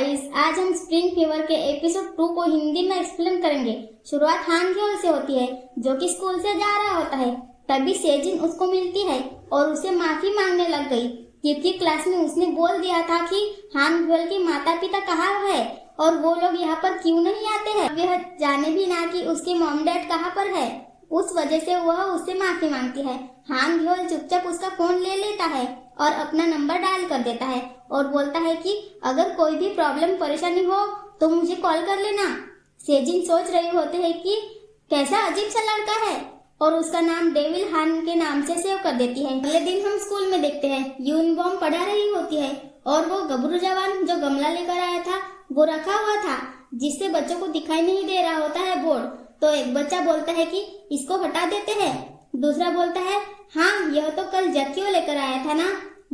Guys, आज हम spring fever के एपिसोड 2 को हिंदी में एक्सप्लेन करेंगे। शुरुआत हान ह्योल से होती है, जो कि स्कूल से जा रहा होता है। तभी सेजिन उसको मिलती है और उसे माफी मांगने लग गई, क्योंकि क्लास में उसने बोल दिया था कि हान ह्योल के माता पिता कहाँ है और वो लोग यहाँ पर क्यों नहीं आते हैं। वह जाने भी ना कि उसके मॉम डैड कहाँ पर है। उस वजह से वह उससे माफी मांगती है। हान ह्योल चुपचाप उसका फोन ले लेता है और अपना नंबर डायल कर देता है और बोलता है कि अगर कोई भी प्रॉब्लम परेशानी हो तो मुझे कॉल कर लेना। सेजिन सोच रहे होते हैं कि कैसा अजीब सा लड़का है और उसका नाम डेविल हान के नाम से सेव कर देती है। अगले दिन हम स्कूल में देखते हैं यूनबॉम पढ़ा रही होती है और वो गबरू जवान जो गमला लेकर आया था वो रखा हुआ था, जिससे बच्चों को दिखाई नहीं दे रहा होता है बोर्ड। तो एक बच्चा बोलता है कि इसको हटा देते हैं। दूसरा बोलता है हाँ, यह तो कल जैकियो लेकर आया था ना।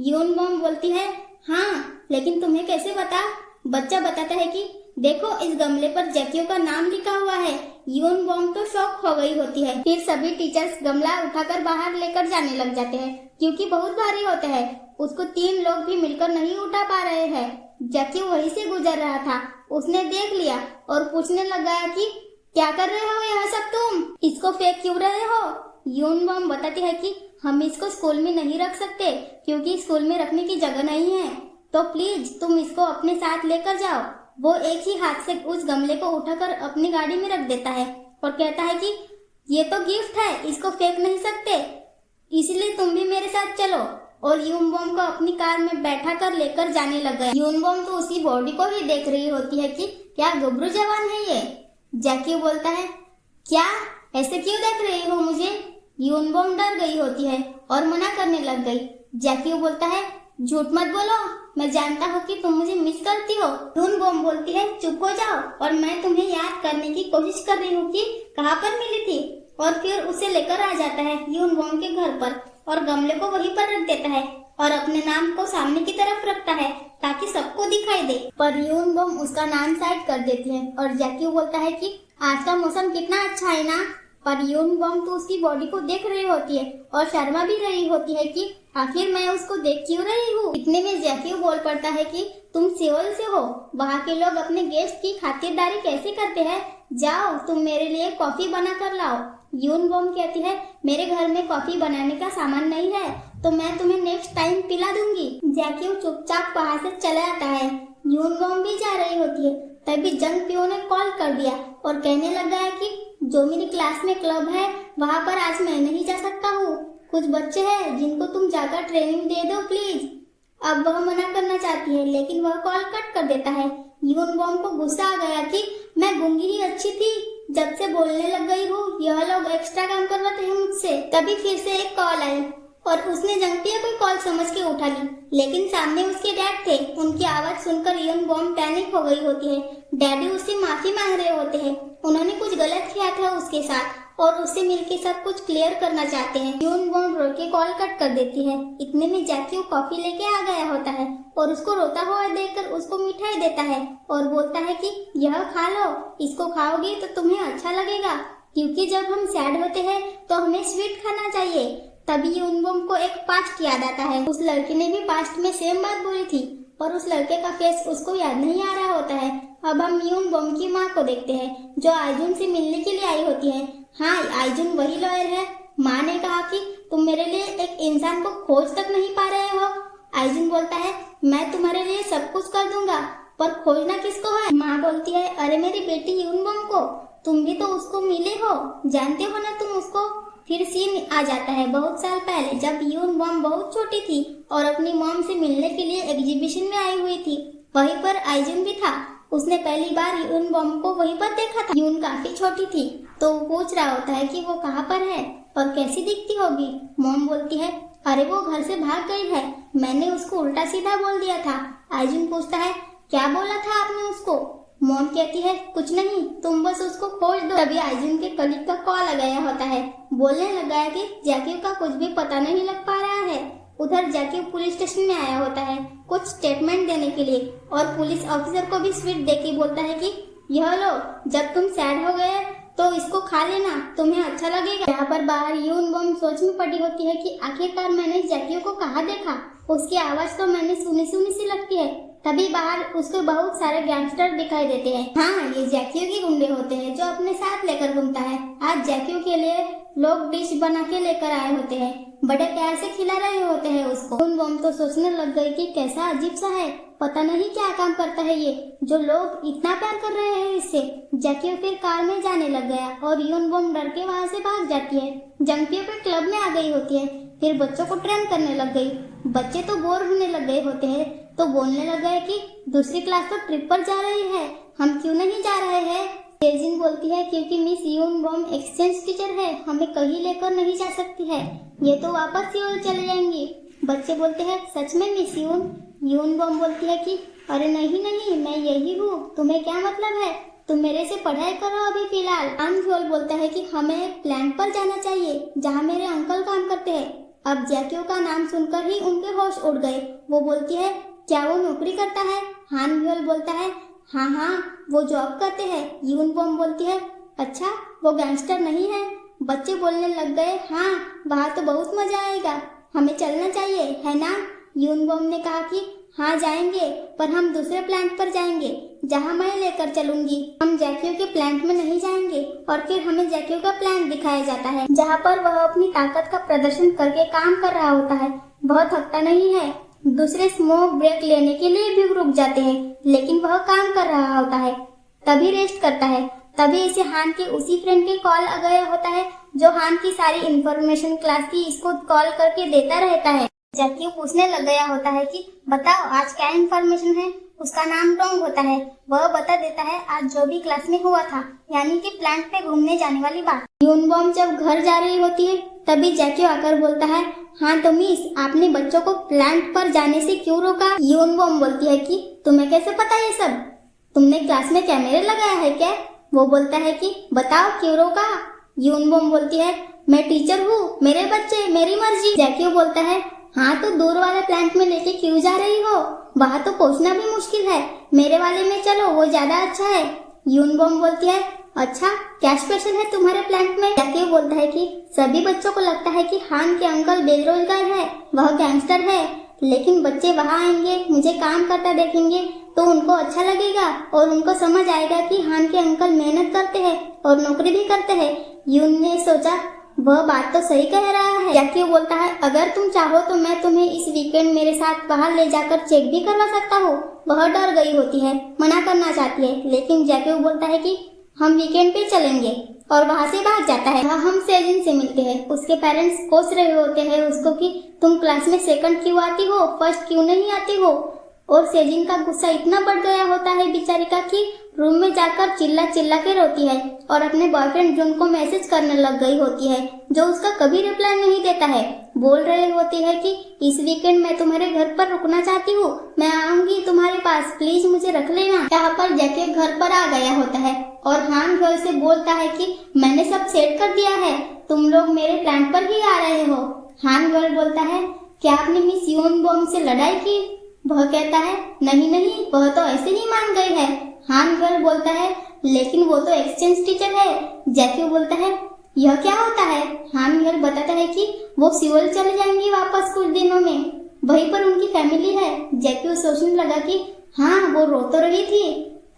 यूनबॉम बोलती है हाँ, लेकिन तुम्हें कैसे पता? बच्चा बताता है कि देखो, इस गमले पर जैकियो का नाम लिखा हुआ है। यूनबॉम तो शॉक हो गई होती है। फिर सभी टीचर्स गमला उठाकर बाहर लेकर जाने लग जाते हैं, क्योंकि बहुत भारी होता है। उसको 3 लोग भी मिलकर नहीं उठा पा रहे हैं। जैकियो वहीं से गुजर रहा था, उसने देख लिया और पूछने लगा कि क्या कर रहे हो यह सब तुम? इसको फेंक क्यों रहे हो? यूनबॉम बताती है कि हम इसको स्कूल में नहीं रख सकते, क्योंकि स्कूल में रखने की जगह नहीं है। तो प्लीज तुम इसको अपने साथ लेकर जाओ। वो एक ही हाथ से उस गमले को उठाकर अपनी गाड़ी में रख देता है और कहता है कि ये तो गिफ्ट है, इसको फेंक नहीं सकते, इसलिए तुम भी मेरे साथ चलो। और यूनबॉम को अपनी कार में बैठा कर लेकर जाने लग गया। यूनबॉम तो उसकी बॉडी को ही देख रही होती है कि क्या गबरू जवान है ये। जैकी बोलता है क्या, ऐसे क्यों देख रही हो मुझे? यूनबॉम डर गई होती है और मना करने लग गई। जैकी बोलता है झूठ मत बोलो, मैं जानता हूँ कि तुम मुझे मिस करती हो। यूनबॉम बोलती है चुप हो जाओ, और मैं तुम्हें याद करने की कोशिश कर रही हूँ कि कहाँ पर मिली थी। और फिर उसे लेकर आ जाता है यूनबॉम के घर पर और गमले को वहीं पर रख देता है और अपने नाम को सामने की तरफ रखता है ताकि सबको दिखाई दे। पर यूनबॉम उसका नाम साइड कर देती है और जैकी बोलता है कि आज का मौसम कितना अच्छा है ना। पर यूनबॉम तो उसकी बॉडी को देख रही होती है और शर्मा भी रही होती है कि आखिर मैं उसको देख क्यों रही हूँ। इतने में जैकी बोल पड़ता है कि तुम सियोल से हो, वहाँ के लोग अपने गेस्ट की खातिरदारी कैसे करते हैं। जाओ, तुम मेरे लिए कॉफी बना कर लाओ। यूनबॉम कहती है मेरे घर में कॉफी बनाने का सामान नहीं है, तो मैं तुम्हें नेक्स्ट टाइम पिला दूंगी। जैकी चुपचाप वहाँ से चला आता है। यूनबॉम भी जा रही होती है, तभी जंग पियो ने कॉल कर दिया और कहने लगा है कि जो मेरी क्लास में क्लब है वहाँ पर आज मैं नहीं जा सकता हूँ। कुछ बच्चे हैं जिनको तुम जाकर ट्रेनिंग दे दो प्लीज। अब वह मना करना चाहती है, लेकिन वह कॉल कट कर देता है। यूनबॉम को गुस्सा आ गया कि मैं गूंगी ही अच्छी थी, जब से बोलने लग गई हूँ यह लोग एक्स्ट्रा काम करवाते हैं मुझसे। तभी फिर से एक कॉल आई और उसने जंगपिया कोई कॉल समझ के उठा ली, लेकिन सामने उसके डैड थे। उनकी आवाज सुनकर यूनबॉम पैनिक हो गई होती है। डैडी उससे माफी मांग रहे होते हैं, उन्होंने कुछ गलत किया था उसके साथ और उससे मिलके सब कुछ क्लियर करना चाहते हैं। यूनबॉम रो के कॉल कट कर देती है। इतने में जैकी कॉफी लेके आ गया होता है और उसको रोता हुआ देखकर उसको मिठाई देता है और बोलता है कि यह खा लो, इसको खाओगे तो तुम्हें अच्छा लगेगा, क्योंकि जब हम सैड होते हैं तो हमें स्वीट खाना चाहिए। तभी यूनबॉम को एक पास्ट याद आता है। उस लड़के ने भी पास्ट में सेम बात बोली थी और उस लड़के का फेस उसको याद नहीं आ रहा होता है। अब हम यूनबॉम की माँ को देखते हैं, जो आइजुन से मिलने के लिए आई होती है। हाँ, आइजुन वही लॉयर है। माँ ने कहा कि तुम मेरे लिए एक इंसान को खोज तक नहीं पा रहे हो। आइजुन बोलता है मैं तुम्हारे लिए सब कुछ कर दूंगा, पर खोजना किसको है? माँ बोलती है अरे मेरी बेटी यूनबॉम को, तुम भी तो उसको मिले हो, जानते हो ना तुम उसको। फिर सीन आ जाता है बहुत साल पहले, जब यूनबॉम बहुत छोटी थी और अपनी मॉम से मिलने के लिए एग्जीबिशन में आई हुई थी। वहीं पर आइजुन भी था। उसने पहली बार यूनबॉम को वहीं पर देखा था। यून काफी छोटी थी, तो वो पूछ रहा होता है कि वो कहाँ पर है और कैसी दिखती होगी। मॉम बोलती है अरे वो घर से भाग गई है, मैंने उसको उल्टा सीधा बोल दिया था। आइजुन पूछता है क्या बोला था आपने उसको? मॉम कहती है कुछ नहीं, तुम बस उसको खोज दो। तभी आइजुन के कलीग का कॉल आ गया होता है, बोलने लगा है कि जैकी का कुछ भी पता नहीं लग पा रहा है। उधर जैकी पुलिस स्टेशन में आया होता है कुछ स्टेटमेंट देने के लिए और पुलिस ऑफिसर को भी स्वीट देके बोलता है कि यह लो, जब तुम सैड हो गए तो इसको खा लेना, तुम्हें अच्छा लगेगा। यहाँ पर बाहर यूनबॉम सोच में पड़ी होती है कि आखिरकार मैंने जैकी को कहाँ देखा, उसकी आवाज तो मैंने सुनी सुनी सी लगती है। तभी बाहर उसको बहुत सारे गैंगस्टर दिखाई देते हैं। हाँ, ये जैक्यू के गुंडे होते हैं जो अपने साथ लेकर घूमता है। आज जैक्यू के लिए लोग डिश बना के लेकर आए होते हैं, बड़े प्यार से खिला रहे होते हैं उसको। यून बम तो सोचने लग गई कि कैसा अजीब सा है, पता नहीं क्या काम करता है ये, जो लोग इतना प्यार कर रहे हैं इससे। जैक्यू फिर कार में जाने लग गया और यून बम डर के वहाँ से भाग जाती है। जंपियो फिर क्लब में आ गई होती है, फिर बच्चों को ट्रेन करने लग गई। बच्चे तो बोर होने लग गए होते हैं तो बोलने लग गए कि दूसरी क्लास तो ट्रिप पर जा रही है, हम क्यों नहीं जा रहे हैं। सेजिन बोलती है क्योंकि मिस यून बम एक्सचेंज टीचर है, हमें कहीं लेकर नहीं जा सकती है, ये तो वापस सियोल चले जाएंगी। बच्चे बोलते हैं सच में मिस यून बम बोलती है कि अरे नहीं नहीं, मैं यही हूँ, तुम्हें क्या मतलब है, तुम मेरे से पढ़ाई करो अभी फिलहाल। अनफ्योल बोलता है कि हमें एक प्लांट पर जाना चाहिए जहाँ मेरे अंकल काम करते हैं। अब जैक्यू का नाम सुनकर ही उनके होश उड़ गए। वो बोलती है क्या वो नौकरी करता है। हान व्योल बोलता है हाँ हाँ वो जॉब करते हैं। यून बम बोलती है अच्छा वो गैंगस्टर नहीं है। बच्चे बोलने लग गए हाँ वहाँ तो बहुत मजा आएगा, हमें चलना चाहिए है ना। यून बम ने कहा कि हाँ जाएंगे, पर हम दूसरे प्लांट पर जाएंगे जहाँ मैं लेकर चलूंगी। हम जैक्यू के प्लांट में नहीं जाएंगे। और फिर हमें जैक्यू का प्लांट दिखाया जाता है जहाँ पर वह अपनी ताकत का प्रदर्शन करके काम कर रहा होता है। वह थकता नहीं है, दूसरे स्मोक ब्रेक लेने के लिए भी रुक जाते हैं, लेकिन वह काम कर रहा होता है तभी रेस्ट करता है। तभी इसे हान के उसी फ्रेंड के कॉल आ गया होता है जो हान की सारी इंफॉर्मेशन क्लास की इसको कॉल करके देता रहता है। जैक्यू पूछने लग गया होता है कि बताओ आज क्या इंफॉर्मेशन है। उसका नाम टोंग होता है। वह बता देता है आज जो भी क्लास में हुआ था, यानी कि प्लांट पे घूमने जाने वाली बात। यून बम जब घर जा रही होती है तभी जैक्यू आकर बोलता है हाँ तो मिस आपने बच्चों को प्लांट पर जाने से क्यों रोका। यून बम बोलती है कि तुम्हें कैसे पता ये सब, तुमने क्लास में कैमरे लगाया है क्या। वो बोलता है कि बताओ क्यों रोका। यून बम बोलती है मैं टीचर हूँ, मेरे बच्चे मेरी मर्जी। जैक्यू बोलता है हाँ तो दूर वाले प्लांट में लेके क्यों जा रही हो, वहाँ तो पहुँचना भी मुश्किल है, मेरे वाले में चलो वो ज्यादा अच्छा है। यून बम बोलती है अच्छा क्या स्पेशल है तुम्हारे प्लांट में। जैक्यू बोलता है कि सभी बच्चों को लगता है कि हान के अंकल बेरोजगार है, वह गैंगस्टर है, लेकिन बच्चे वहाँ आएंगे मुझे काम करता देखेंगे तो उनको अच्छा लगेगा और उनको समझ आएगा कि हान के अंकल मेहनत करते हैं और नौकरी भी करते हैं। यून ने सोचा वह बात तो सही कह रहा है। जैक्यू बोलता है अगर तुम चाहो तो मैं तुम्हें इस वीकेंड मेरे साथ बाहर ले जाकर चेक भी करवा सकता हूँ। वह डर गई होती है, मना करना चाहती है, लेकिन जैक्यू बोलता है कि हम वीकेंड पे चलेंगे और वहाँ से भाग जाता है। हम सेजिन से मिलते हैं। उसके पेरेंट्स पूछ रहे होते हैं उसको कि तुम क्लास में सेकंड क्यों आती हो, फर्स्ट क्यों नहीं आती हो। और सेजिन का गुस्सा इतना बढ़ गया होता है बेचारी का कि रूम में जाकर चिल्ला चिल्ला के रोती है और अपने बॉयफ्रेंड जून को मैसेज करने लग गई होती है जो उसका कभी रिप्लाई नहीं देता है। बोल रहे होती है कि इस वीकेंड मैं तुम्हारे घर पर रुकना चाहती हूँ, मैं आऊंगी तुम्हारे पास, प्लीज मुझे रख लेना। यहाँ पर जैके घर पर आ गया होता है और हान घर से बोलता है कि मैंने सब सेट कर दिया है, तुम लोग मेरे प्लान पर ही आ रहे हो। हान घर बोलता है क्या आपने मिस यून बम से लड़ाई की। वह कहता है नहीं नहीं वह तो ऐसे ही मान गई है। हान गर्ल बोलता है लेकिन वो तो एक्सचेंज टीचर है। जैक्यू बोलता है यह क्या होता है। हान गर्ल बताता है कि वो सियोल चले जाएंगी वापस कुछ दिनों में, वहीं पर उनकी फैमिली है। जैक्यू सोचने लगा कि हाँ वो रो तो रही थी,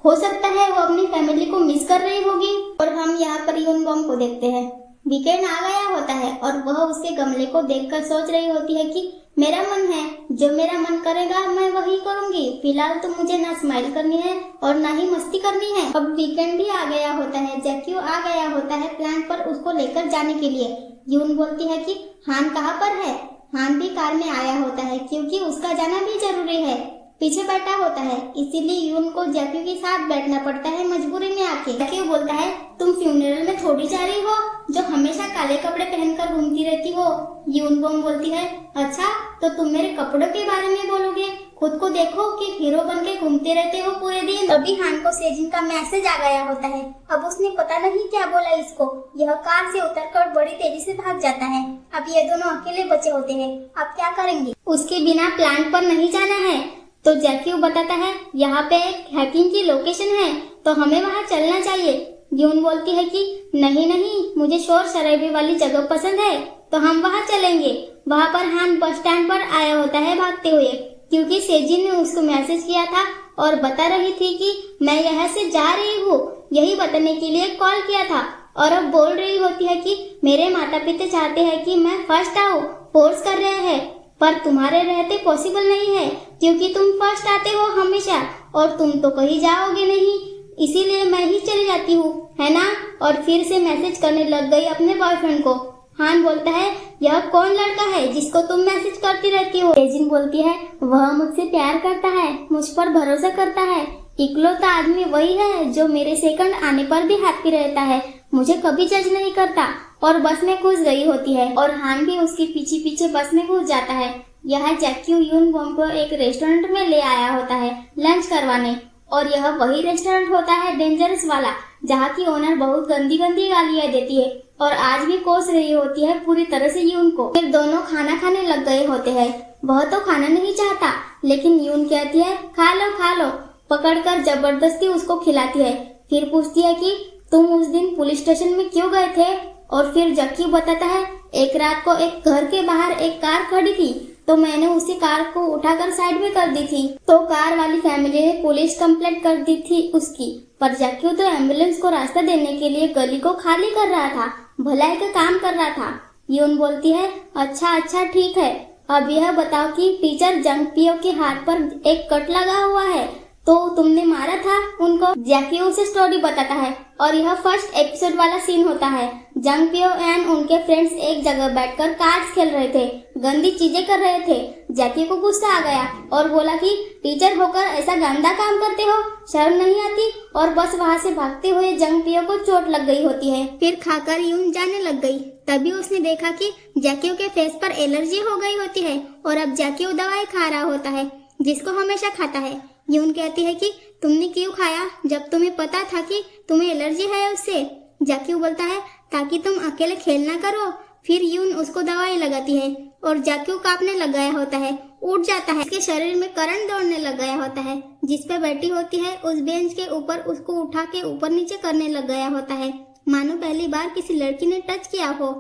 हो सकता है वो अपनी फैमिली को मिस कर रही होगी। और हम यहाँ पर यून बम को देखते हैं। वीकेंड आ गया होता है और वह उसके गमले को देखकर सोच रही होती है कि मेरा मन है, जो मेरा मन करेगा मैं वही करूंगी, फिलहाल तो मुझे ना स्माइल करनी है और ना ही मस्ती करनी है। अब वीकेंड भी आ गया होता है। जैक्यू आ गया होता है प्लान पर उसको लेकर जाने के लिए। यून बोलती है कि हान कहाँ पर है। हान भी कार में आया होता है क्योंकि उसका जाना भी जरूरी है, पीछे बैठा होता है, इसीलिए यून को जैक्यू के साथ बैठना पड़ता है मजबूरी में आके। जैक्यू बोलता है तुम फ्यूनरल में थोड़ी जा रही हो जो हमेशा काले कपड़े पहनकर घूमती रहती हो। यून बम बोलती है अच्छा तो तुम मेरे कपड़ों के बारे में बोलोगे, खुद को देखो कि हीरो बन के घूमते रहते हो पूरे दिन। तभी हान को सेजिन का मैसेज आ गया होता है। अब उसने पता नहीं क्या बोला इसको, यह कार से उतरकर बड़ी तेजी से भाग जाता है। अब ये दोनों अकेले बचे होते हैं, अब क्या करेंगे, उसके बिना प्लांट पर नहीं जाना है। तो जैक्यू बताता है यहाँ पे एक हैकिंग की लोकेशन है तो हमें वहाँ चलना चाहिए। यून बोलती है कि नहीं नहीं मुझे शोर शराबे वाली जगह पसंद है तो हम वहाँ चलेंगे। वहाँ पर हान बस स्टैंड पर आया होता है भागते हुए। क्योंकि सेजिन ने उसको मैसेज किया था और बता रही थी कि मैं यहाँ से जा रही हूँ, यही बताने के लिए कॉल किया था। और अब बोल रही होती है कि मेरे माता पिता चाहते हैं कि मैं फर्स्ट आऊँ, फोर्स कर रहे हैं, पर तुम्हारे रहते पॉसिबल नहीं है क्योंकि तुम फर्स्ट आते हो हमेशा और तुम तो कहीं जाओगे नहीं, इसीलिए मैं ही चली जाती हूँ, है ना। और फिर से मैसेज करने लग गई अपने बॉयफ्रेंड को। हान बोलता है यह कौन लड़का है जिसको तुम मैसेज करती रहती हो। सेजिन बोलती है वह मुझसे प्यार करता है, मुझ पर भरोसा करता है, इकलौता आदमी वही है जो मेरे सेकंड आने पर भी हैप्पी रहता है, मुझे कभी जज नहीं करता। और बस में घुस गई होती है और हान भी उसके पीछे पीछे बस में घुस जाता है। यहाँ जैक्यू यून बॉम को एक रेस्टोरेंट में ले आया होता है लंच करवाने, और यह वही रेस्टोरेंट होता है डेंजरस वाला, जहाँ की ओनर बहुत गंदी गंदी गालियाँ देती है और आज भी कोस रही होती है पूरी तरह से यून को। फिर दोनों खाना खाने लग गए होते हैं। वह तो खाना नहीं चाहता, लेकिन यून कहती है खा लो, पकड़कर जबरदस्ती उसको खिलाती है। फिर पूछती है कि तुम उस दिन पुलिस स्टेशन में क्यों गए थे। और फिर जक्की बताता है एक रात को एक घर के बाहर एक कार खड़ी थी, तो मैंने उसी कार को उठाकर साइड में कर दी थी, तो कार वाली फैमिली ने पुलिस कंप्लेंट कर दी थी उसकी, पर जक्की तो एम्बुलेंस को रास्ता देने के लिए गली को खाली कर रहा था, भलाई का काम कर रहा था। यून बोलती है अच्छा ठीक है, अब यह बताओ कि टीचर जंग पियो के हाथ पर एक कट लगा हुआ है, तो तुमने मारा था उनको। जैकी उसे स्टोरी बताता है और यह फर्स्ट एपिसोड वाला सीन होता है। जंग पियो एंड उनके फ्रेंड्स एक जगह बैठकर कार्ड्स खेल रहे थे, गंदी चीजें कर रहे थे। जैकी को गुस्सा आ गया और बोला कि टीचर होकर ऐसा गंदा काम करते हो, शर्म नहीं आती। और बस वहाँ से भागते हुए जंग पियो को चोट लग गई होती है। फिर खाकर यून जाने लग गई। तभी उसने देखा कि जैकी के फेस पर एलर्जी हो गई होती है और अब जैकी दवाई खा रहा होता है जिसको हमेशा खाता है। यून कहती है कि तुमने क्यों खाया जब तुम्हें पता था कि तुम्हें एलर्जी है उससे। जैकी बोलता है ताकि तुम अकेले खेल ना करो। फिर यून उसको दवाई लगाती है और जैकी कांपने लग गया होता है, उठ जाता है। उसके शरीर में करंट दौड़ने लग गया होता है। जिस पे बैठी होती है उस बेंच के ऊपर उसको उठा के ऊपर नीचे करने लग गया होता है, मानो पहली बार किसी लड़की ने टच किया हो।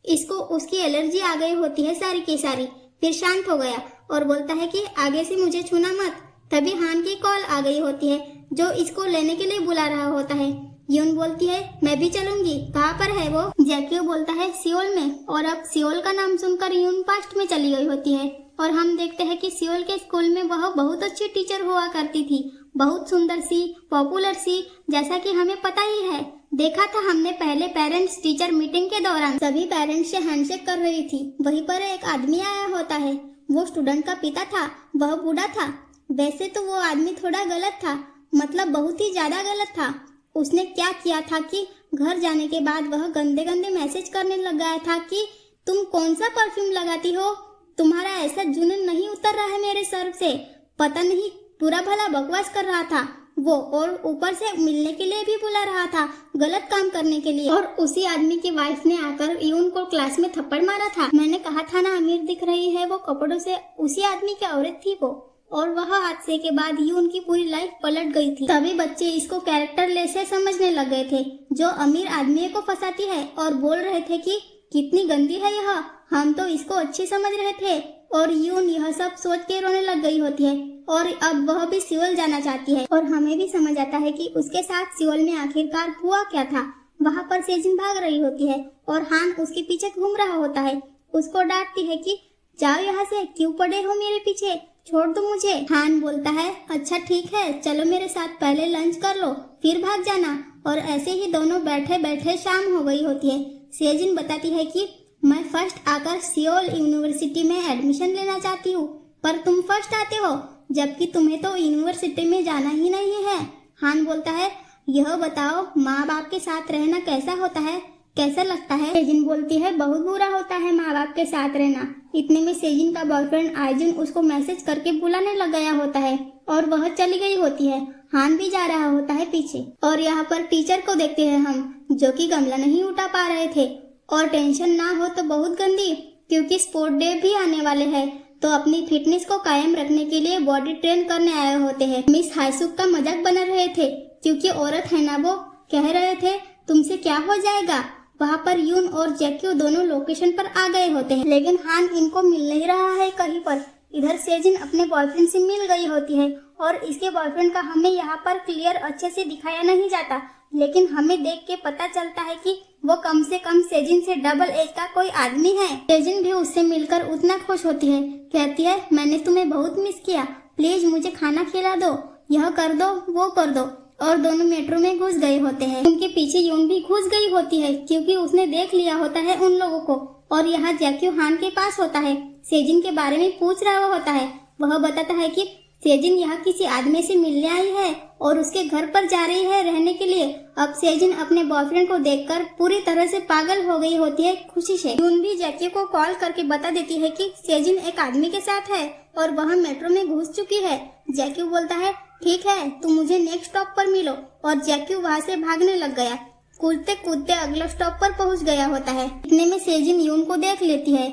इसको उसकी एलर्जी आ गई होती है सारी की सारी। फिर शांत हो गया और बोलता है कि आगे से मुझे छूना मत। तभी हान की कॉल आ गई होती है जो इसको लेने के लिए बुला रहा होता है। यून बोलती है मैं भी चलूंगी, कहाँ पर है वो। जैकी बोलता है सियोल में। और अब सियोल का नाम सुनकर यून पास्ट में चली गई होती है और हम देखते हैं कि सियोल के स्कूल में वह बहुत अच्छी टीचर हुआ करती थी, बहुत सुंदर सी, पॉपुलर सी, जैसा कि हमें पता ही है। देखा था हमने पहले पेरेंट्स टीचर मीटिंग के दौरान सभी पेरेंट्स से हैंडशेक कर रही थी। वहीं पर एक आदमी आया होता है, वो स्टूडेंट का पिता था, वह बूढ़ा था। वैसे तो वो आदमी थोड़ा गलत था, मतलब बहुत ही ज्यादा गलत था। उसने क्या किया था कि घर जाने के बाद वह गंदे गंदे मैसेज करने लग गया था कि तुम कौन सा परफ्यूम लगाती हो, तुम्हारा ऐसा जुनून नहीं उतर रहा है मेरे सर से। पता नहीं पूरा भला बकवास कर रहा था वो, और ऊपर से मिलने के लिए भी बुला रहा था, गलत काम करने के लिए। और उसी आदमी की वाइफ ने आकर यून को क्लास में थप्पड़ मारा था। मैंने कहा था ना अमीर दिख रही है वो कपड़ों से, उसी आदमी की औरत थी वो। और वह हादसे के बाद ही उनकी पूरी लाइफ पलट गई थी। तभी बच्चे इसको कैरेक्टर लेस से समझने लग गए थे, जो अमीर आदमी को फंसाती है, और बोल रहे थे कि कितनी गंदी है यह, हम तो इसको अच्छी समझ रहे थे। और यून यह सब सोच के रोने लग गई होती है और अब वह भी सियोल जाना चाहती है। और हमें भी समझ आता है कि उसके साथ सियोल में आखिरकार हुआ क्या था। वहाँ पर सेजिन भाग रही होती है और हान उसके पीछे घूम रहा होता है। उसको डांटती है कि जाओ यहाँ से, क्यों पड़े हो मेरे पीछे, छोड़ दो मुझे। हान बोलता है अच्छा ठीक है, चलो मेरे साथ पहले लंच कर लो फिर भाग जाना। और ऐसे ही दोनों बैठे बैठे शाम हो गई होती है। सेजिन बताती है कि मैं फर्स्ट आकर सियोल यूनिवर्सिटी में एडमिशन लेना चाहती हूँ, पर तुम फर्स्ट आते हो, जबकि तुम्हें तो यूनिवर्सिटी में जाना ही नहीं है। हान बोलता है यह बताओ माँ बाप के साथ रहना कैसा होता है, कैसा लगता है। सेजिन बोलती है बहुत बुरा होता है माँ बाप के साथ रहना। इतने में सेजिन का बॉयफ्रेंड आइजुन उसको मैसेज करके बुलाने लग गया होता है और वह चली गई होती है। हान भी जा रहा होता है पीछे। और यहाँ पर टीचर को देखते हैं हम, जो कि गमला नहीं उठा पा रहे थे। और टेंशन ना हो तो बहुत गंदी, क्योंकि स्पोर्ट डे भी आने वाले हैं, तो अपनी फिटनेस को कायम रखने के लिए बॉडी ट्रेन करने आए होते हैं। मिस हाईसुक का मजाक बना रहे थे, क्योंकि औरत है ना, वो कह रहे थे तुमसे क्या हो जाएगा। वहाँ पर यून और जैक्यू दोनों लोकेशन पर आ गए होते हैं, लेकिन हान इनको मिल नहीं रहा है कहीं पर, इधर सेजिन अपने बॉयफ्रेंड से मिल गई होती है और इसके बॉयफ्रेंड का हमें यहाँ पर क्लियर अच्छे से दिखाया नहीं जाता, लेकिन हमें देख के पता चलता है कि वो कम से कम सेजिन से डबल एज का कोई आदमी है। सेजिन भी उससे मिलकर उतना खुश होती है, कहती है मैंने तुम्हें बहुत मिस किया, प्लीज मुझे खाना खिला दो, यह कर दो वो कर दो। और दोनों मेट्रो में घुस गए होते हैं। उनके पीछे यून भी घुस गई होती है क्योंकि उसने देख लिया होता है उन लोगों को और यहाँ जैक्यू हान के पास होता है, सेजिन के बारे में पूछ रहा होता है। वह बताता है कि सेजिन यहाँ किसी आदमी से मिलने आई है और उसके घर पर जा रही है रहने के लिए। अब सेजिन अपने बॉयफ्रेंड को देखकर पूरी तरह से पागल हो गई होती है खुशी से। यून भी जैक्यू को कॉल करके बता देती है कि सेजिन एक आदमी के साथ है और वह मेट्रो में घुस चुकी है। जैक्यू बोलता है ठीक है, तुम मुझे नेक्स्ट स्टॉप पर मिलो और जैक्यू वहाँ से भागने लग गया। कूदते कूदते अगले स्टॉप पर पहुँच गया होता है। इतने में सेजिन यून को देख लेती है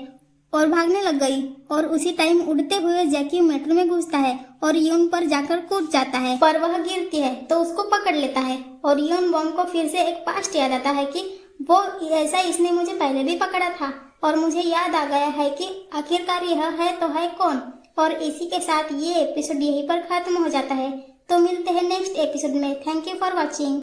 और भागने लग गई और उसी टाइम उड़ते हुए जैक्यू मेट्रो में घुसता है और यून पर जाकर कूद जाता है, पर वह गिरती है तो उसको पकड़ लेता है और यून बॉम्ब को फिर से एक पास्ट याद आता है कि वो ऐसा इसने मुझे पहले भी पकड़ा था और मुझे याद आ गया है कि आखिरकार यह है तो है कौन। और इसी के साथ ये एपिसोड यहीं पर खत्म हो जाता है। तो मिलते हैं नेक्स्ट एपिसोड में। Thank you for watching.